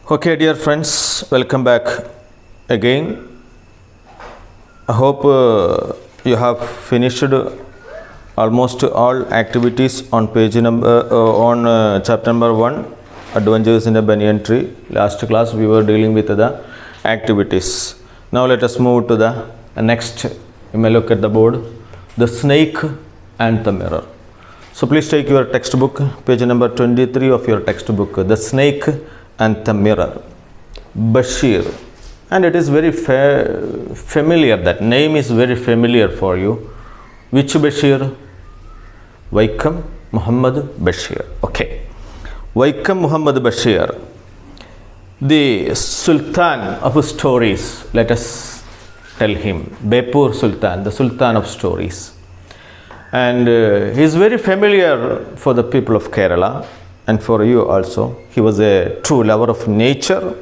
Okay, dear friends, welcome back again. I hope you have finished almost all activities on page number on chapter number 1, Adventures in a Banyan Tree. Last class we were dealing with the activities. Now let us move to the next. You may look at the board, the snake and the mirror. So please take your textbook, page number 23 of your textbook, the snake and the mirror, Bashir. And it is very familiar, that name is very familiar for you. Which Bashir? Vaikam Muhammad Bashir. Okay, Vaikam Muhammad Bashir, the Sultan of stories, let us tell him, Bepur Sultan, the Sultan of stories. And he is very familiar for the people of Kerala and for you also. He was a true lover of nature,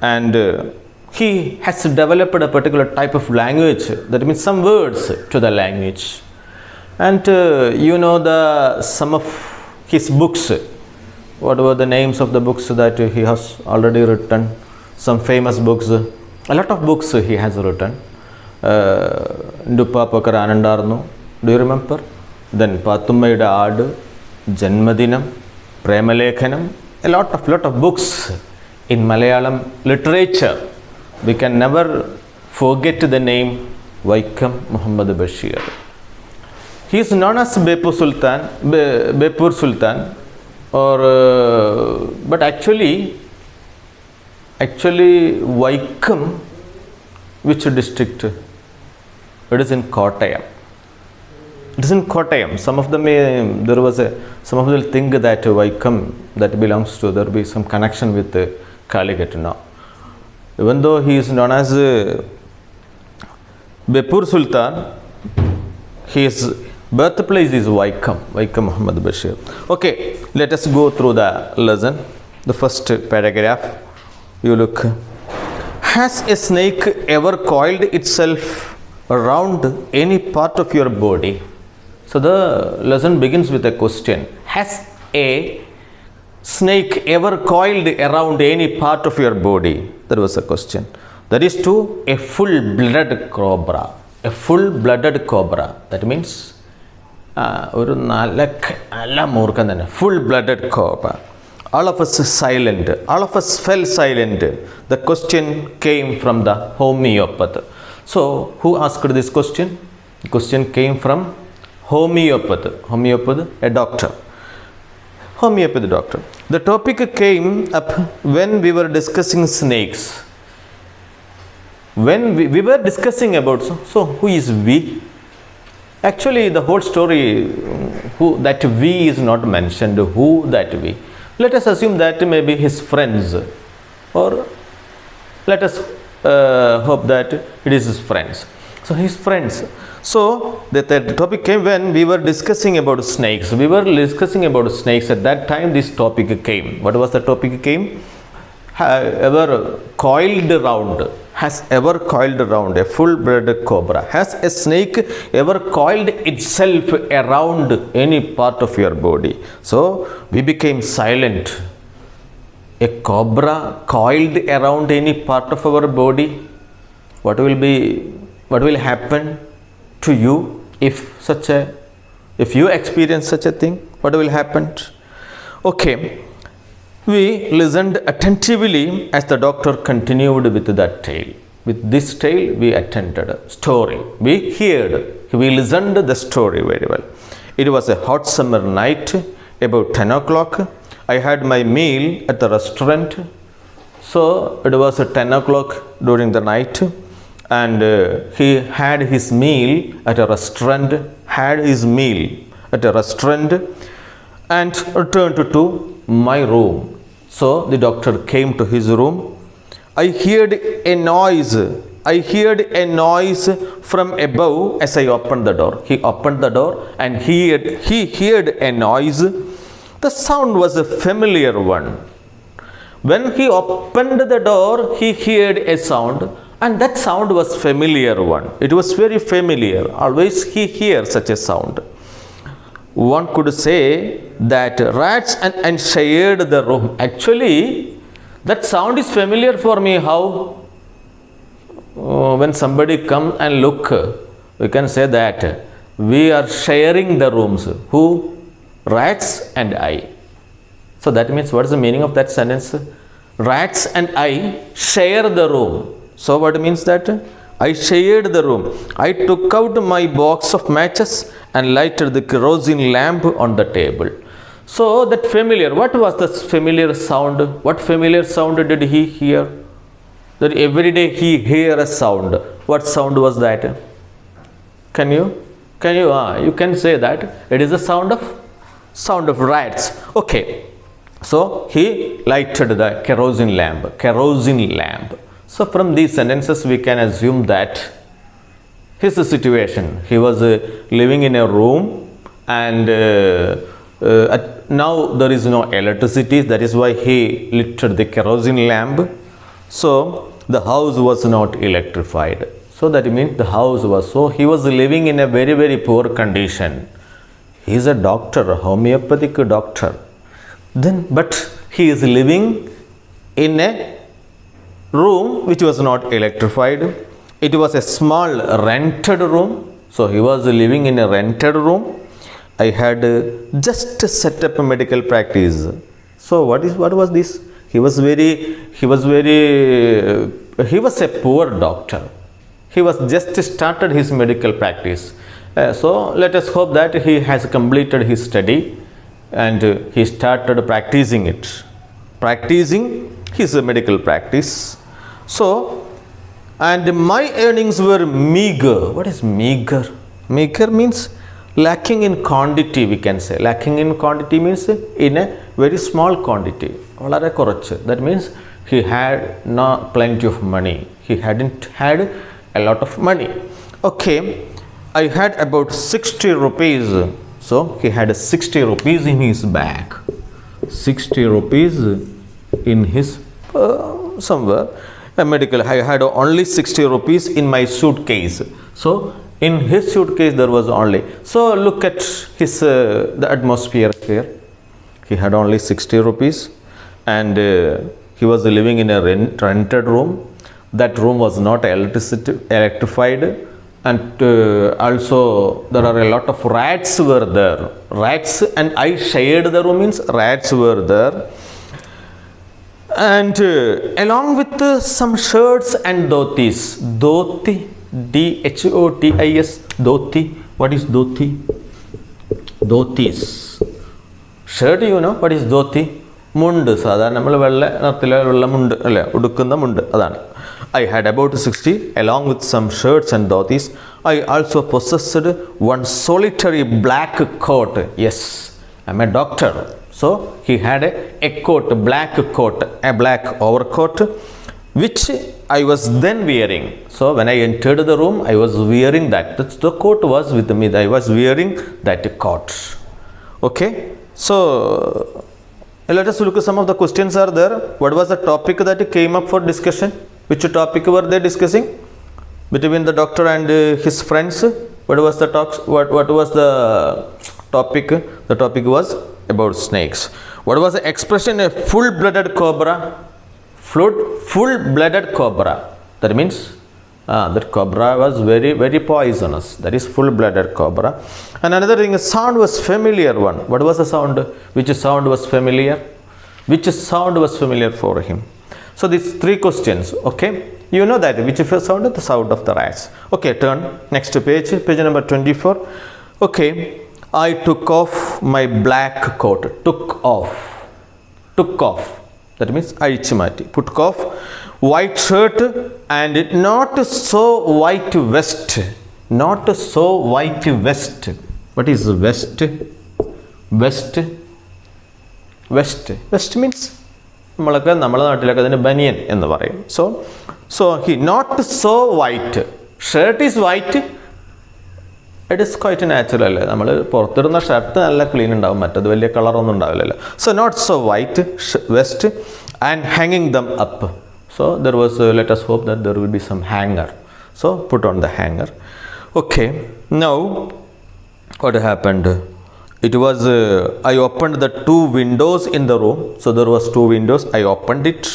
and he has developed a particular type of language, that means some words to the language. And you know some of his books. What were the names of the books that he has already written? Some famous books. A lot of books he has written. Ndupa Pakaranandarnu. Do you remember? Then Pathummayude Aadu, Janmadinam, Premalekhanam. A lot of books in Malayalam literature. We can never forget the name Vaikam Muhammad Bashir. He is known as Bepur Sultan, or but actually Vaikam, which district? It is in Kottayam. It is in Kottayam. Some of them some of them think that Vaikam that belongs to, there be some connection with Calicut now. Even though he is known as Bepur Sultan, his birthplace is Vaikam Muhammad Bashir. Okay, let us go through the lesson. The first paragraph, you look. Has a snake ever coiled itself around any part of your body? So the lesson begins with a question. Has a snake ever coiled around any part of your body? That was a question. That is to a full-blooded cobra. A full-blooded cobra. That means full-blooded cobra. All of us silent. All of us fell silent. The question came from the homeopath. So who asked this question? The question came from homeopath. Homeopath, a doctor. Homeopathy doctor. The topic came up when we were discussing snakes. When we were discussing about, so who is we? Actually, the whole story, who that we is not mentioned. Who that we? Let us assume that maybe his friends, or let us hope that it is his friends. So his friends. So the topic came when we were discussing about snakes. We were discussing about snakes. At that time this topic came. What was the topic came? Ever coiled around. Has ever coiled around a full-blooded cobra. Has a snake ever coiled itself around any part of your body? So we became silent. A cobra coiled around any part of our body? What will happen to you if you experience such a thing? What will happen? Okay, we listened attentively as the doctor continued with that tale. With this tale we attended story. We listened the story very well. It was a hot summer night, about 10 o'clock. I had my meal at the restaurant. So it was at 10 o'clock during the night. And he had his meal at a restaurant, and returned to my room. So the doctor came to his room. I heard a noise from above as I opened the door. He opened the door and he heard a noise. The sound was a familiar one. When he opened the door, he heard a sound. And that sound was familiar one. It was very familiar. Always he hears such a sound. One could say that rats and shared the room. Actually, That sound is familiar for me. How? When somebody come and look, we can say that we are sharing the rooms. Who? Rats and I. So that means, what is the meaning of that sentence? Rats and I share the room. So what means that? I shared the room. I took out my box of matches and lighted the kerosene lamp on the table. So that familiar, what was the familiar sound? What familiar sound did he hear? That every day he hear a sound. What sound was that? You can say that it is a sound of rats. Okay. So he lighted the kerosene lamp. So from these sentences we can assume that his situation, he was living in a room, and now there is no electricity. That is why he lit the kerosene lamp. So the house was not electrified. So that means the house was, so he was living in a very, very poor condition. He is a doctor, a homeopathic doctor. But he is living in a room which was not electrified. It was a small rented room. So he was living in a rented room. I had just set up a medical practice. So what was this? He was a poor doctor. He was just started his medical practice. So let us hope that he has completed his study and he started practicing his medical practice. So, and my earnings were meager. What is meager? Meager means lacking in quantity, we can say. Lacking in quantity means in a very small quantity. That means he had not plenty of money. He hadn't had a lot of money. Okay, I had about 60 rupees. So he had 60 rupees in his bag. 60 rupees in his somewhere. A medical. I had only 60 rupees in my suitcase. So in his suitcase there was only. So look at his the atmosphere here. He had only 60 rupees, and he was living in a rented room. That room was not electrified, and also there are a lot of rats were there. Rats and I shared the room means rats were there. And along with some shirts and dhotis. Dhoti, D-H-O-T-I-S, dhoti. What is dhoti? Dhotis. Shirt, you know what is dhoti? Mundu. I had about 60 along with some shirts and dhotis. I also possessed one solitary black coat. Yes, I am a doctor. So he had a black overcoat, which I was then wearing. So when I entered the room, I was wearing that. The coat was with me. I was wearing that coat. Okay. So let us look at some of the questions are there. What was the topic that came up for discussion? Which topic were they discussing between the doctor and his friends? What was the talk? What was the topic? The topic was about snakes. What was the expression? A full-blooded cobra. Full-blooded cobra. That means that cobra was very, very poisonous. That is full-blooded cobra. And another thing, a sound was familiar one. What was the sound? Which sound was familiar? Which sound was familiar for him? So these three questions. Okay, you know that which sound? The sound of the rats. Okay, turn next page number 24. Okay, I took off my black coat. Took off. That means aichimati. Took off white shirt and not so white vest. Not so white vest. What is vest? Vest means baniyan. So he not so white. Shirt is white. It is quite natural. So not so white vest and hanging them up. So there was let us hope that there will be some hanger. So put on the hanger. Okay, now what happened? It was I opened the two windows in the room. So there was two windows. I opened it.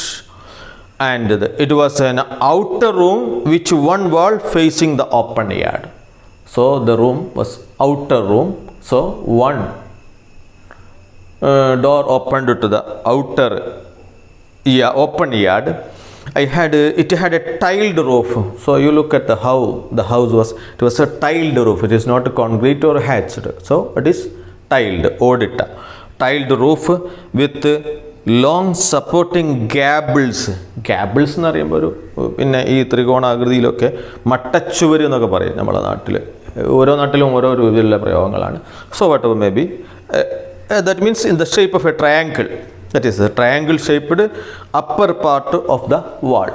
and it was an outer room which one wall facing the open yard. So the room was outer room, so one door opened to the outer open yard. It had a tiled roof. So you look at how the house was. It was a tiled roof. It is not concrete or hatched. So it is tiled, odita. Tiled roof with long supporting gables. Gables എന്ന് പറയുമ്പോൾ ഒരു പിന്നെ ഈ ത്രികോണാകൃതിയിലൊക്കെ മട്ടച്ചുവര് എന്നൊക്കെ പറയും നമ്മളെ നാട്ടിൽ. ഓരോ നാട്ടിലും ഓരോ രീതിയിലുള്ള പ്രയോഗങ്ങളാണ്. So whatever may be, that means in the shape of a triangle. That is a triangle shaped upper part of the wall.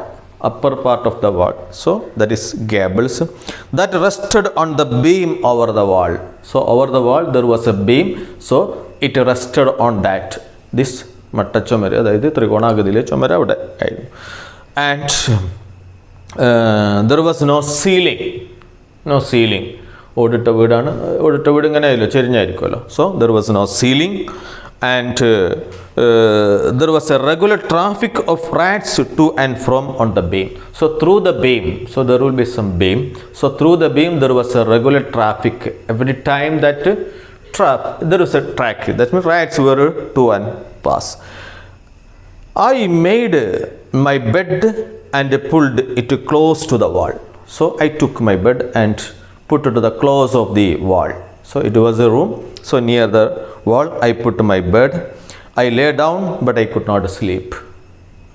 Upper part of the wall. So that is gables that rested on the beam over the wall. So over the wall there was a beam. So it rested on that. This മട്ടച്ചുമര്, അതായത് ത്രികോണാകൃതിയിലെ ചുമര് അവിടെ ആയിരുന്നു. And there was no ceiling. No ceiling. ഓടിട്ട വീടാണ്. ഓടിട്ട വീട് ഇങ്ങനെ ആയില്ലോ, ചെരിഞ്ഞായിരിക്കുമല്ലോ. So there was no ceiling. And there was a regular traffic of rats to and from on the beam. So through the beam, so there will be some beam. So through the beam there was a regular traffic. Every time that there was a track. That means rats were to and pass. I made my bed and pulled it close to the wall. So I took my bed and put it to the close of the wall. So it was a room. So near the wall I put my bed. I lay down but I could not sleep.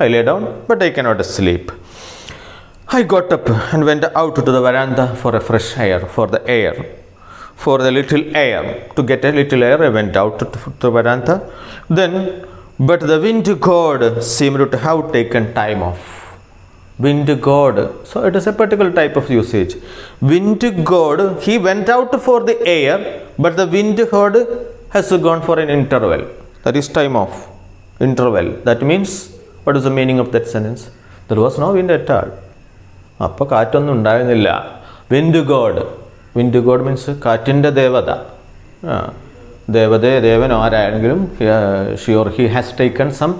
I lay down but I cannot sleep. I got up and went out to the veranda for a fresh air, for the air. For the little air. To get a little air, I went out to the veranda. Then, but the wind god seemed to have taken time off. Wind god. So it is a particular type of usage. Wind god, he went out for the air, but the wind god has gone for an interval. That is time off. Interval. That means, what is the meaning of that sentence? There was no wind at all. അപ്പോൾ കാറ്റൊന്നും ഉണ്ടായിരുന്നില്ല. Wind God. Wind God means കാറ്റിൻ്റെ ദേവത. ദേവൻ ആരാണെങ്കിലും he has taken some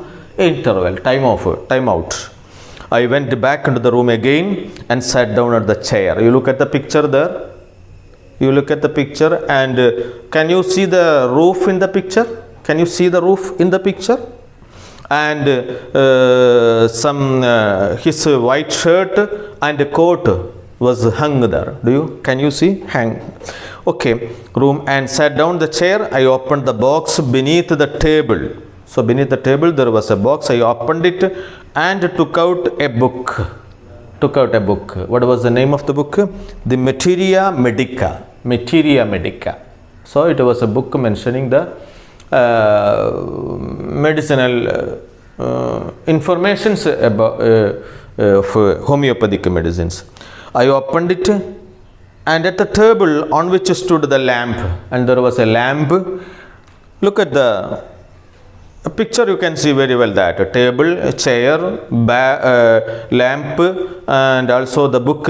interval, time off, time out. I went back into the room again and sat down at the chair. You look at the picture there. You look at the picture and can you see the roof in the picture? Can you see the roof in the picture? And his white shirt and coat was hung there. Can you see? Hang. Okay. Room and sat down the chair. I opened the box beneath the table. So beneath the table there was a box. I opened it and took out a book. What was the name of the book? The Materia Medica. Materia Medica. So it was a book mentioning the medicinal informations about homeopathic medicines. I opened it and at the table on which stood the lamp, and there was a lamp. Look at the picture, you can see very well that a table, a chair, lamp, and also the book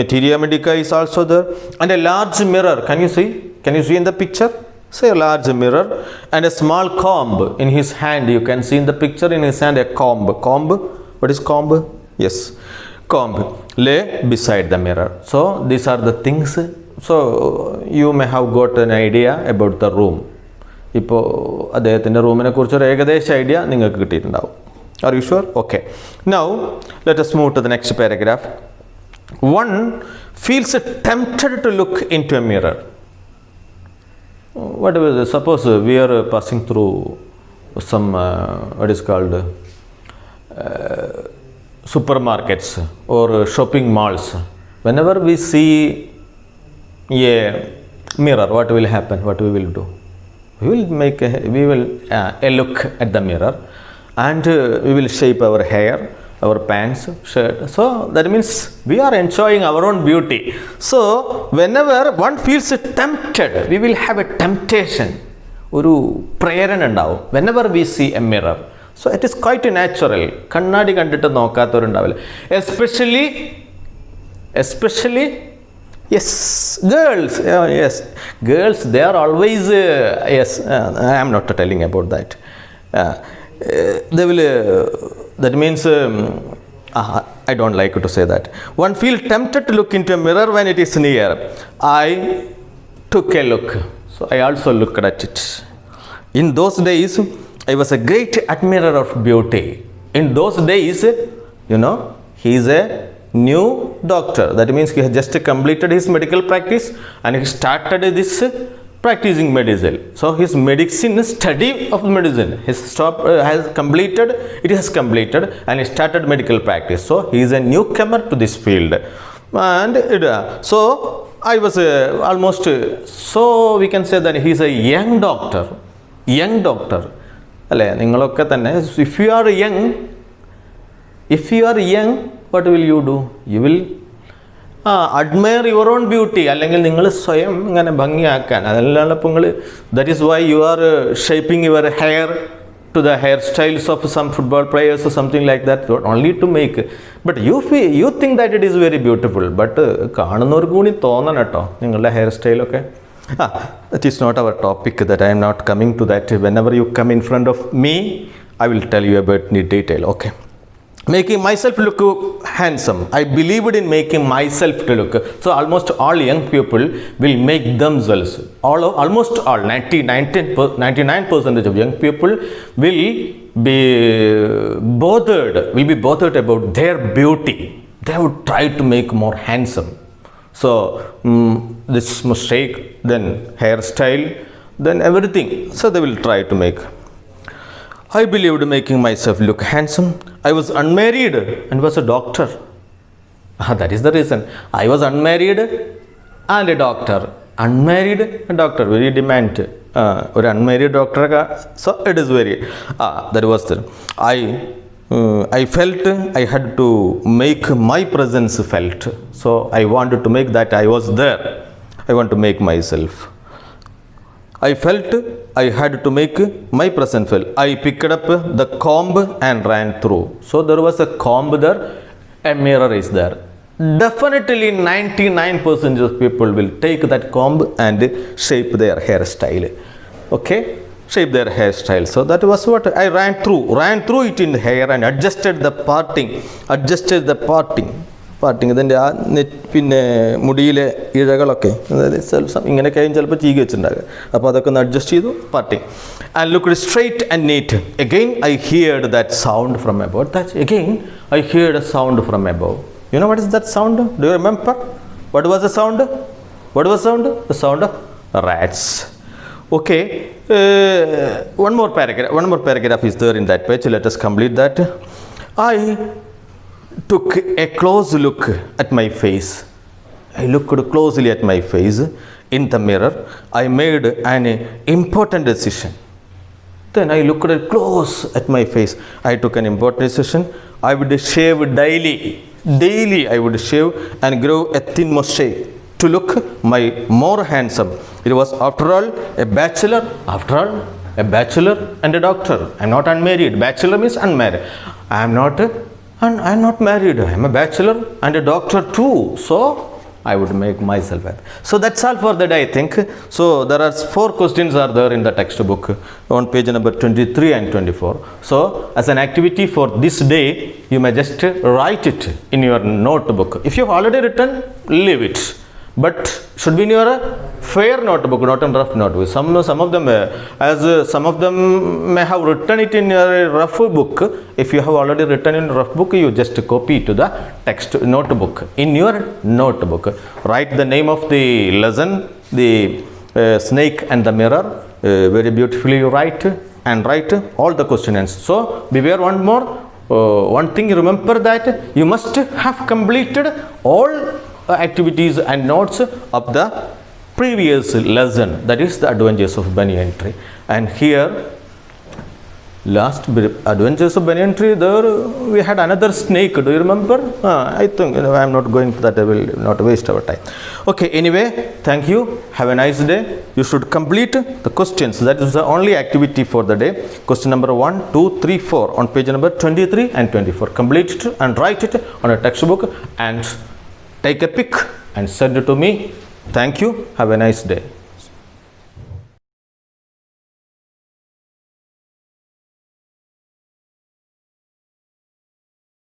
Materia Medica is also there, and a large mirror. Can you see? Can you see in the picture? Say a large mirror and a small comb in his hand. You can see in the picture in his hand a comb. Comb? What is comb? Yes, comb lay beside the mirror. So these are the things. So you may have got an idea about the room. ഇപ്പോൾ അദ്ദേഹത്തിൻ്റെ റൂമിനെ കുറിച്ചൊരു ഏകദേശ idea നിങ്ങൾക്ക് കിട്ടിയിട്ടുണ്ടാവും. Are you sure? Okay. Now let us move to the next paragraph. One feels tempted to look into a mirror. Suppose we are passing through some what is called supermarkets or shopping malls. Whenever we see a mirror, what will happen? What we will do? We will look at the mirror and we will shape our hair, our pants, shirt. So that means we are enjoying our own beauty. So whenever one feels tempted, we will have a temptation. ഒരു പ്രേരണ ഉണ്ടാവും. Whenever we see a mirror. So it is quite natural. കണ്ണാടി കണ്ടിട്ട് നോക്കാത്തവരുണ്ടാവില്ല. Especially yes, girls. Yes, girls. They are always yes. I am not telling about that. They will. That means I don't like to say that. One feels tempted to look into a mirror when it is near. I took a look. So I also looked at it. In those days, I was a great admirer of beauty. In those days, he is a new doctor. That means he has just completed his medical practice and he started this practicing medicine. So his medicine study of medicine has completed and he started medical practice. So he is a newcomer to this field. And so I was almost, so we can say that he is a young doctor. Young doctor. If you are young, what will you do? You will admire your own beauty. That is why you are shaping your hair to the hairstyles of some football players or something like that, only to make. But you think that it is very beautiful. But hairstyle, that is not our topic, that I am not coming to that. Whenever you come in front of me, I will tell you about the detail. Okay. Making myself look handsome. I believed in making myself to look. So almost all young people will make themselves. Almost all, 99% of young people will be bothered about their beauty. They would try to make more handsome. So this mistake, then hairstyle, then everything. So they will try to make. I believed making myself look handsome. I was unmarried and was a doctor. That is the reason. I was unmarried and a doctor. Unmarried doctor, very demand. Or unmarried doctor. So it is very. That was the. I felt I had to make my presence felt. So I wanted to make that I was there. I want to make myself. I felt I had to make my presence felt. I picked up the comb and ran through. So there was a comb there, a mirror is there. Definitely 99% of people will take that comb and shape their hairstyle. Okay? Shape their hairstyle. So that was what I ran through it in the hair and adjusted the parting. ഇതിൻ്റെ പിന്നെ മുടിയിലെ ഇഴകളൊക്കെ അതായത് ഇങ്ങനെയൊക്കെ ആയും ചിലപ്പോൾ ചീകി വെച്ചിട്ടുണ്ടാകുക. അപ്പോൾ അതൊക്കെ ഒന്ന് അഡ്ജസ്റ്റ് ചെയ്തു parting. And looked straight and NEET. Again I heard that sound from above. I heard a sound from above. You know what is that sound? Do you remember? What was the sound? The sound of rats. Okay. One more paragraph is there in that page. Let us complete that. I took a close look at my face. I looked closely at my face in the mirror. I made an important decision. Then I looked close at my face. I took an important decision. I would shave daily. I would shave and grow a thin mustache to look more handsome. It was after all a bachelor and a doctor. I am not unmarried. Bachelor means unmarried. I am not married. I am a bachelor and a doctor too. So I would make myself happy. So that's all for the day, I think. So there are 4 questions are there in the textbook on page number 23 and 24. So as an activity for this day, you may just write it in your notebook. If you have already written, leave it. But should be in your fair notebook, not in rough notebook. Some of them, some of them may have written it in your rough book. If you have already written in rough book, you just copy to the text notebook. In your notebook, write the name of the lesson, the snake and the mirror. Very beautifully you write and write all the question answers. So beware one more. One thing, remember that you must have completed all activities and notes of the previous lesson, that is the adventures of banyan tree. And here last adventures of banyan tree, there we had another snake. Do you remember? I think I am not going to that. I will not waste our time. Okay, anyway, thank you. Have a nice day. You should complete the questions. That is the only activity for the day. Question number 1, 2, 3, 4 on page number 23 and 24. Complete it and write it on a textbook and take a pic and send it to me. Thank you. Have a nice day.